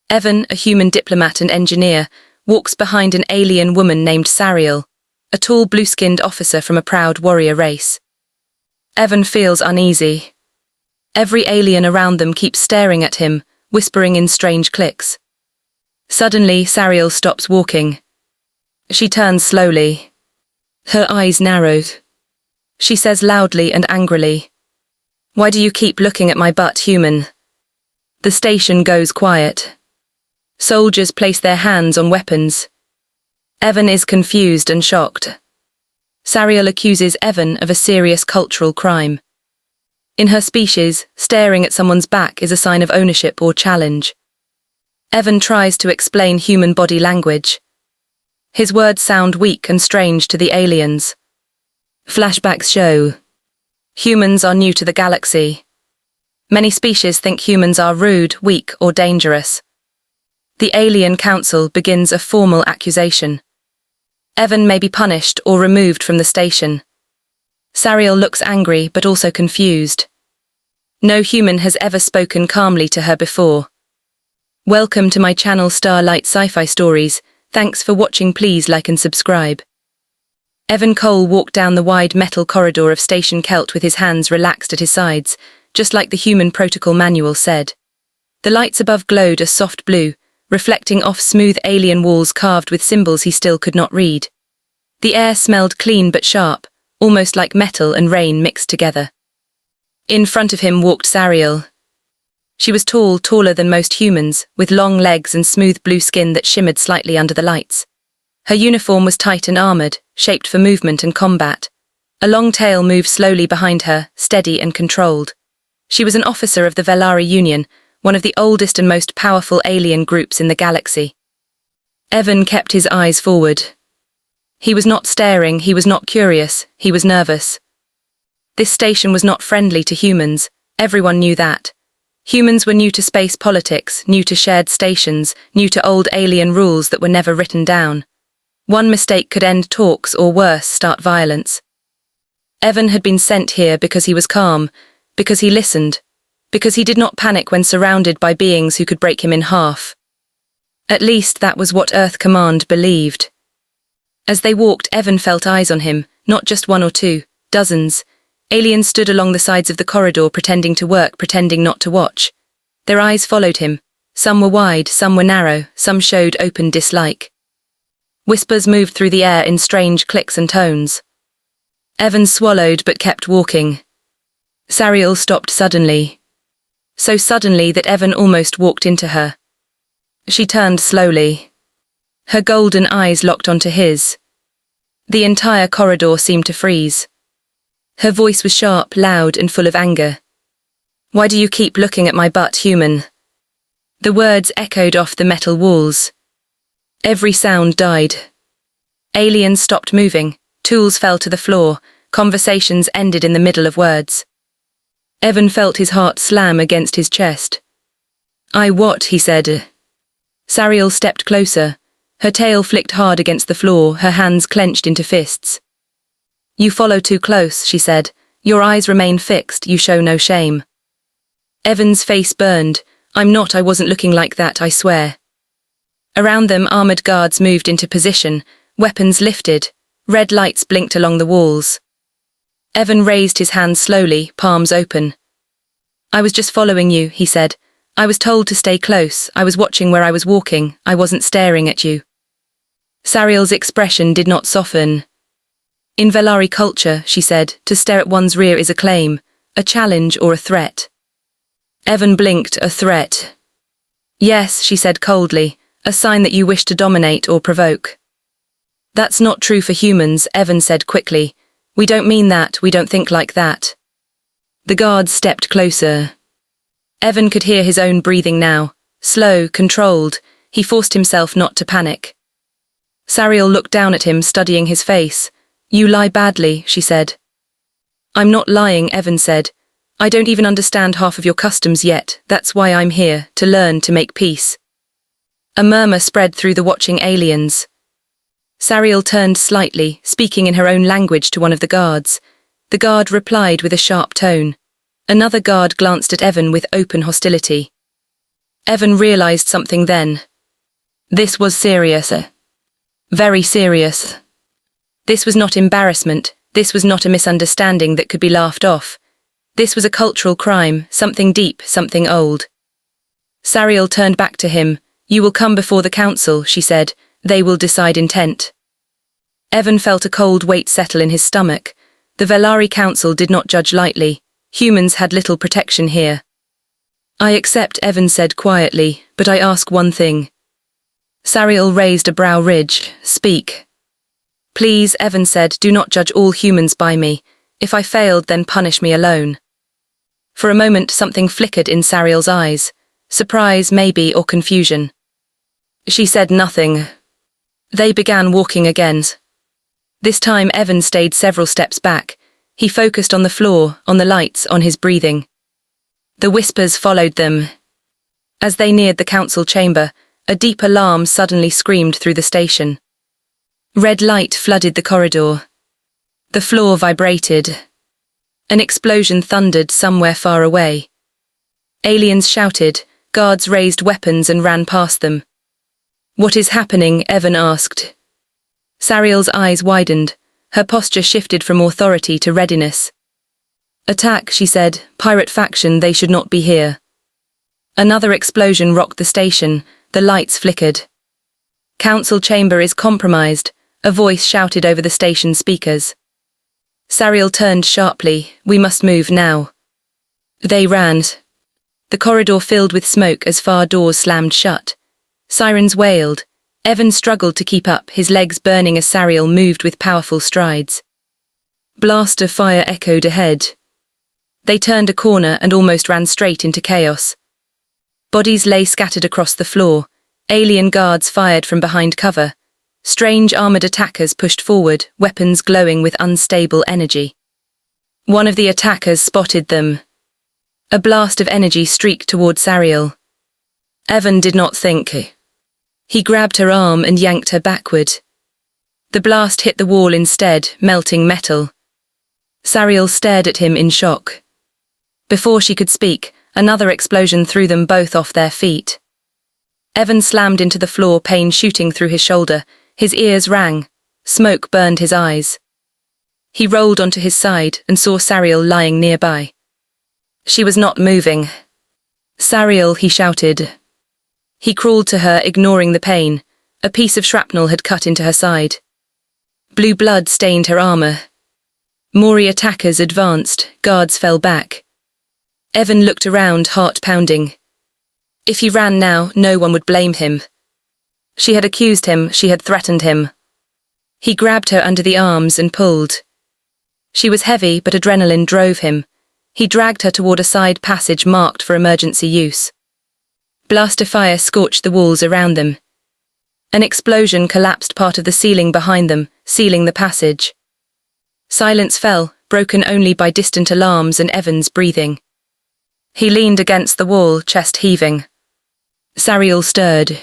Evan, a human diplomat and engineer, walks behind an alien woman named Sariel, a tall blue-skinned officer from a proud warrior race. Evan feels uneasy. Every alien around them keeps staring at him, whispering in strange clicks. Suddenly, Sariel stops walking. She turns slowly. Her eyes narrowed. She says loudly and angrily, "Why do you keep looking at my butt, human?" The station goes quiet. Soldiers place their hands on weapons. Evan is confused and shocked. Sariel accuses Evan of a serious cultural crime. In her species, staring at someone's back is a sign of ownership or challenge. Evan tries to explain human body language. His words sound weak and strange to the aliens. Flashbacks show humans are new to the galaxy. Many species think humans are rude, weak, or dangerous. The Alien Council begins a formal accusation. Evan may be punished or removed from the station. Sariel looks angry but also confused. No human has ever spoken calmly to her before. Welcome to my channel Starlight Sci-Fi Stories. Thanks for watching. Please like and subscribe. Evan Cole walked down the wide metal corridor of Station Kelt with his hands relaxed at his sides, just like the human protocol manual said. The lights above glowed a soft blue, reflecting off smooth alien walls carved with symbols he still could not read. The air smelled clean but sharp, almost like metal and rain mixed together. In front of him walked Sariel. She was tall, taller than most humans, with long legs and smooth blue skin that shimmered slightly under the lights. Her uniform was tight and armored, shaped for movement and combat. A long tail moved slowly behind her, steady and controlled. She was an officer of the Velari Union, one of the oldest and most powerful alien groups in the galaxy. Evan kept his eyes forward. He was not staring, he was not curious, he was nervous. This station was not friendly to humans, everyone knew that. Humans were new to space politics, new to shared stations, new to old alien rules that were never written down. One mistake could end talks or worse, start violence. Evan had been sent here because he was calm, because he listened, because he did not panic when surrounded by beings who could break him in half. At least that was what Earth Command believed. As they walked, Evan felt eyes on him, not just one or two, dozens. Aliens stood along the sides of the corridor, pretending to work, pretending not to watch. Their eyes followed him. Some were wide, some were narrow, some showed open dislike. Whispers moved through the air in strange clicks and tones. Evan swallowed but kept walking. Sariel stopped suddenly. So suddenly that Evan almost walked into her. She turned slowly. Her golden eyes locked onto his. The entire corridor seemed to freeze. Her voice was sharp, loud, and full of anger. "Why do you keep looking at my butt, human?" The words echoed off the metal walls. Every sound died. Aliens stopped moving, tools fell to the floor, conversations ended in the middle of words. Evan felt his heart slam against his chest. What?" he said. Sariel stepped closer. Her tail flicked hard against the floor, her hands clenched into fists. "You follow too close," she said. "Your eyes remain fixed, you show no shame." Evan's face burned. I wasn't looking like that, I swear." Around them, armored guards moved into position, weapons lifted, red lights blinked along the walls. Evan raised his hands slowly, palms open. "I was just following you," he said. "I was told to stay close, I was watching where I was walking, I wasn't staring at you." Sariel's expression did not soften. "In Velari culture," she said, "to stare at one's rear is a claim, a challenge or a threat." Evan blinked. "A threat?" "Yes," she said coldly, "a sign that you wish to dominate or provoke." "That's not true for humans," Evan said quickly. "We don't mean that, we don't think like that." The guards stepped closer. Evan could hear his own breathing now, slow, controlled. He forced himself not to panic. Sariel looked down at him, studying his face. "You lie badly," she said. "I'm not lying," Evan said. "I don't even understand half of your customs yet. That's why I'm here, to learn, to make peace." A murmur spread through the watching aliens. Sariel turned slightly, speaking in her own language to one of the guards. The guard replied with a sharp tone. Another guard glanced at Evan with open hostility. Evan realized something then. This was serious. Very serious. This was not embarrassment. This was not a misunderstanding that could be laughed off. This was a cultural crime, something deep, something old. Sariel turned back to him. You will come before the council, she said. They will decide intent. Evan felt a cold weight settle in his stomach. The Velari Council did not judge lightly. Humans had little protection here. I accept, Evan said quietly, but I ask one thing. Sariel raised a brow ridge. Speak. Please, Evan said, do not judge all humans by me. If I failed, then punish me alone. For a moment something flickered in Sariel's eyes. Surprise, maybe, or confusion. She said nothing. They began walking again. This time Evan stayed several steps back. He focused on the floor, on the lights, on his breathing. The whispers followed them. As they neared the council chamber, a deep alarm suddenly screamed through the station. Red light flooded the corridor. The floor vibrated. An explosion thundered somewhere far away. Aliens shouted, guards raised weapons and ran past them. What is happening? Evan asked. Sariel's eyes widened. Her posture shifted from authority to readiness. Attack, she said. Pirate faction, they should not be here. Another explosion rocked the station. The lights flickered. Council chamber is compromised, a voice shouted over the station speakers. Sariel turned sharply. We must move now. They ran. The corridor filled with smoke as far doors slammed shut. Sirens wailed. Evan struggled to keep up, his legs burning as Sariel moved with powerful strides. Blast of fire echoed ahead. They turned a corner and almost ran straight into chaos. Bodies lay scattered across the floor. Alien guards fired from behind cover. Strange armored attackers pushed forward, weapons glowing with unstable energy. One of the attackers spotted them. A blast of energy streaked toward Sariel. Evan did not think. He grabbed her arm and yanked her backward. The blast hit the wall instead, melting metal. Sariel stared at him in shock. Before she could speak, another explosion threw them both off their feet. Evan slammed into the floor, pain shooting through his shoulder. His ears rang. Smoke burned his eyes. He rolled onto his side and saw Sariel lying nearby. She was not moving. Sariel, he shouted. He crawled to her, ignoring the pain. A piece of shrapnel had cut into her side. Blue blood stained her armor. Mori attackers advanced, guards fell back. Evan looked around, heart pounding. If he ran now, no one would blame him. She had accused him, she had threatened him. He grabbed her under the arms and pulled. She was heavy, but adrenaline drove him. He dragged her toward a side passage marked for emergency use. Blast of fire scorched the walls around them. An explosion collapsed part of the ceiling behind them, sealing the passage. Silence fell, broken only by distant alarms and Evan's breathing. He leaned against the wall, chest heaving. Sariel stirred.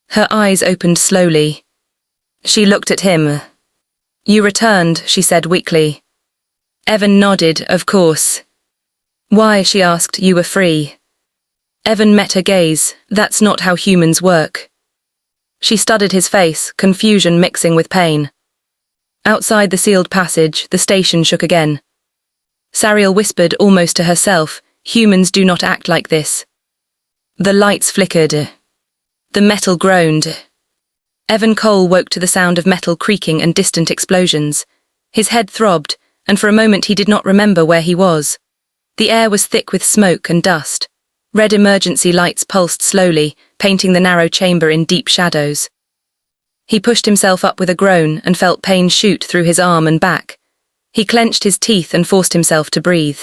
Her eyes opened slowly. She looked at him. You returned, she said weakly. Evan nodded, of course. Why, she asked, you were free. Evan met her gaze. That's not how humans work. She studied his face, confusion mixing with pain. Outside the sealed passage, the station shook again. Sariel whispered almost to herself, humans do not act like this. The lights flickered. The metal groaned. Evan Cole woke to the sound of metal creaking and distant explosions. His head throbbed, and for a moment he did not remember where he was. The air was thick with smoke and dust. Red emergency lights pulsed slowly, painting the narrow chamber in deep shadows. He pushed himself up with a groan and felt pain shoot through his arm and back. He clenched his teeth and forced himself to breathe.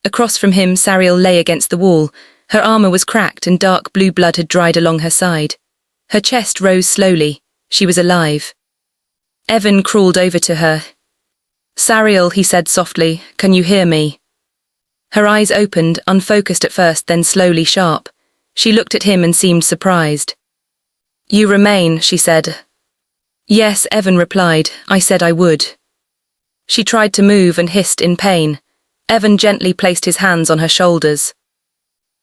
Across from him, Sariel lay against the wall. Her armor was cracked and dark blue blood had dried along her side. Her chest rose slowly. She was alive. Evan crawled over to her. Sariel, he said softly, can you hear me? Her eyes opened, unfocused at first, then slowly sharp. She looked at him and seemed surprised. You remain, she said. Yes, Evan replied, I said I would. She tried to move and hissed in pain. Evan gently placed his hands on her shoulders.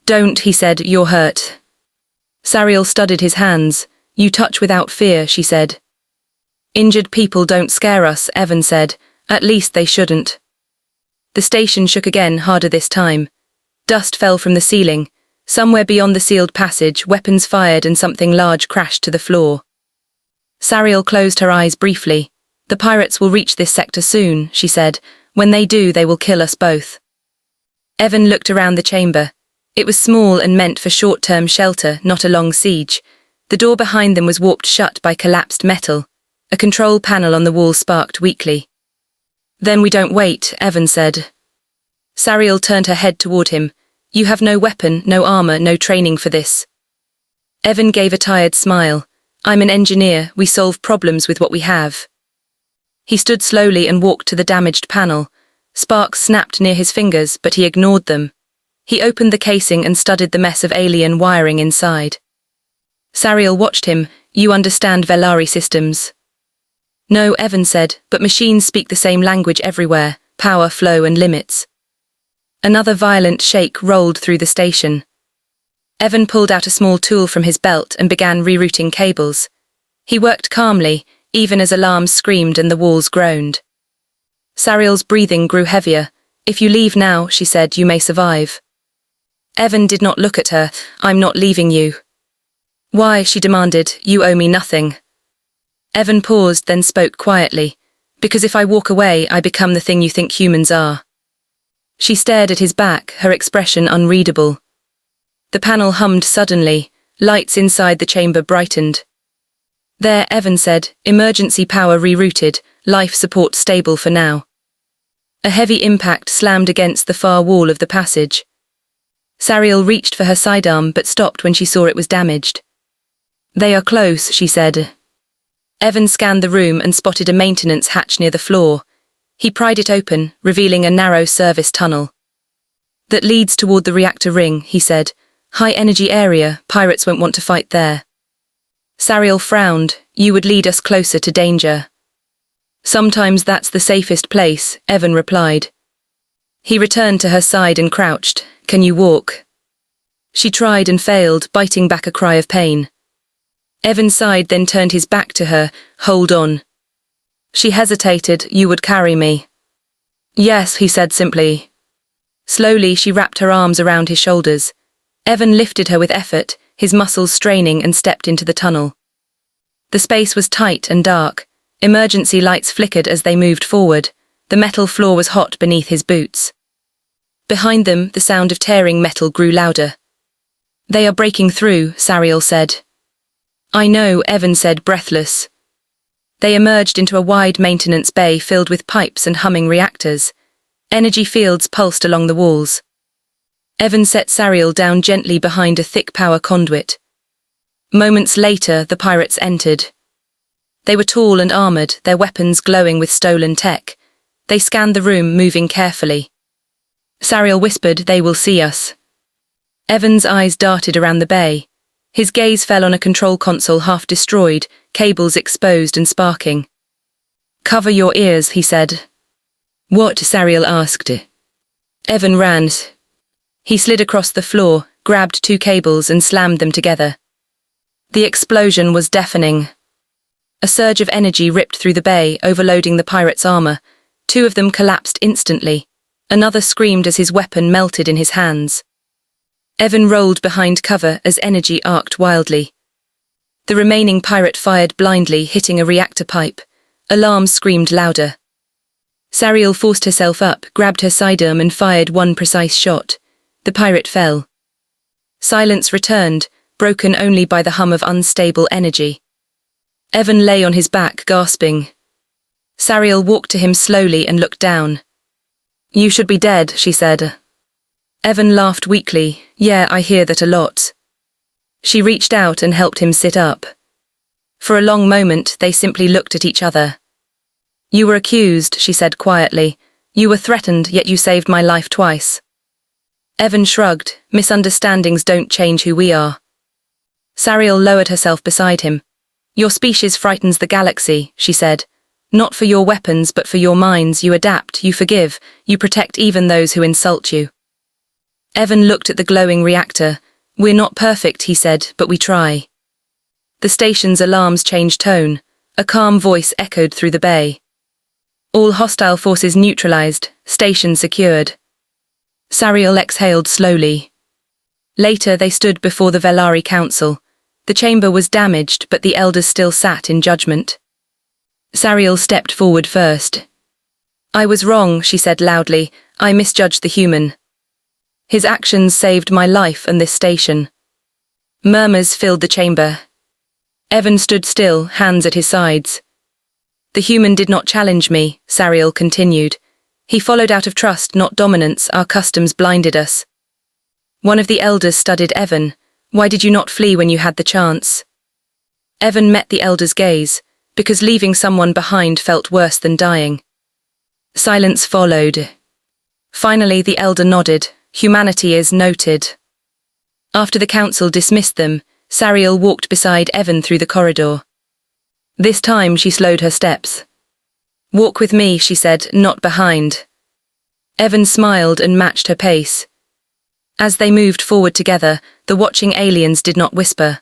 Don't, he said, you're hurt. Sariel studied his hands. You touch without fear, she said. Injured people don't scare us, Evan said. At least they shouldn't. The station shook again, harder this time. Dust fell from the ceiling. Somewhere beyond the sealed passage, weapons fired and something large crashed to the floor. Sariel closed her eyes briefly. The pirates will reach this sector soon, she said. When they do, they will kill us both. Evan looked around the chamber. It was small and meant for short-term shelter, not a long siege. The door behind them was warped shut by collapsed metal. A control panel on the wall sparked weakly. Then we don't wait, Evan said. Sariel turned her head toward him. You have no weapon, no armor, no training for this. Evan gave a tired smile. I'm an engineer, we solve problems with what we have. He stood slowly and walked to the damaged panel. Sparks snapped near his fingers, but he ignored them. He opened the casing and studied the mess of alien wiring inside. Sariel watched him. You understand Velari systems? No, Evan said, but machines speak the same language everywhere, power, flow and limits. Another violent shake rolled through the station. Evan pulled out a small tool from his belt and began rerouting cables. He worked calmly, even as alarms screamed and the walls groaned. Sariel's breathing grew heavier. If you leave now, she said, you may survive. Evan did not look at her. I'm not leaving you. Why, she demanded, you owe me nothing. Evan paused, then spoke quietly. Because if I walk away, I become the thing you think humans are. She stared at his back, her expression unreadable. The panel hummed suddenly. Lights inside the chamber brightened. There, Evan said, emergency power rerouted, life support stable for now. A heavy impact slammed against the far wall of the passage. Sariel reached for her sidearm but stopped when she saw it was damaged. They are close, she said. Evan scanned the room and spotted a maintenance hatch near the floor. He pried it open, revealing a narrow service tunnel. That leads toward the reactor ring, he said. High energy area, pirates won't want to fight there. Sariel frowned. You would lead us closer to danger. Sometimes that's the safest place, Evan replied. He returned to her side and crouched. Can you walk? She tried and failed, biting back a cry of pain. Evan sighed, then turned his back to her. Hold on. She hesitated. You would carry me. Yes, he said simply. Slowly, she wrapped her arms around his shoulders. Evan lifted her with effort, his muscles straining, and stepped into the tunnel. The space was tight and dark. Emergency lights flickered as they moved forward. The metal floor was hot beneath his boots. Behind them, the sound of tearing metal grew louder. They are breaking through, Sariel said. I know, Evan said, breathless. They emerged into a wide maintenance bay filled with pipes and humming reactors. Energy fields pulsed along the walls. Evan set Sariel down gently behind a thick power conduit. Moments later, the pirates entered. They were tall and armored, their weapons glowing with stolen tech. They scanned the room, moving carefully. Sariel whispered, they will see us. Evan's eyes darted around the bay. His gaze fell on a control console half destroyed, cables exposed and sparking. Cover your ears, he said. What? Sariel asked. Evan ran. He slid across the floor, grabbed 2 cables and slammed them together. The explosion was deafening. A surge of energy ripped through the bay, overloading the pirate's armor. 2 of them collapsed instantly. Another screamed as his weapon melted in his hands. Evan rolled behind cover as energy arced wildly. The remaining pirate fired blindly, hitting a reactor pipe. Alarms screamed louder. Sariel forced herself up, grabbed her sidearm and fired one precise shot. The pirate fell. Silence returned, broken only by the hum of unstable energy. Evan lay on his back, gasping. Sariel walked to him slowly and looked down. You should be dead, she said. Evan laughed weakly. Yeah, I hear that a lot. She reached out and helped him sit up. For a long moment, they simply looked at each other. You were accused, she said quietly. You were threatened, yet you saved my life twice. Evan shrugged. Misunderstandings don't change who we are. Sariel lowered herself beside him. Your species frightens the galaxy, she said. Not for your weapons, but for your minds. You adapt, you forgive, you protect even those who insult you. Evan looked at the glowing reactor. "We're not perfect," he said, "but we try." The station's alarms changed tone. A calm voice echoed through the bay. "All hostile forces neutralized, station secured." Sariel exhaled slowly. Later they stood before the Velari Council. The chamber was damaged, but the elders still sat in judgment. Sariel stepped forward first. "I was wrong," she said loudly. "I misjudged the human. His actions saved my life and this station." Murmurs filled the chamber. Evan stood still, hands at his sides. "The human did not challenge me," Sariel continued. "He followed out of trust, not dominance. Our customs blinded us." One of the elders studied Evan. "Why did you not flee when you had the chance?" Evan met the elder's gaze, because leaving someone behind felt worse than dying. Silence followed. Finally, the elder nodded. "Humanity is noted." After the council dismissed them, Sariel walked beside Evan through the corridor. This time she slowed her steps. "Walk with me," she said, "not behind." Evan smiled and matched her pace. As they moved forward together, the watching aliens did not whisper.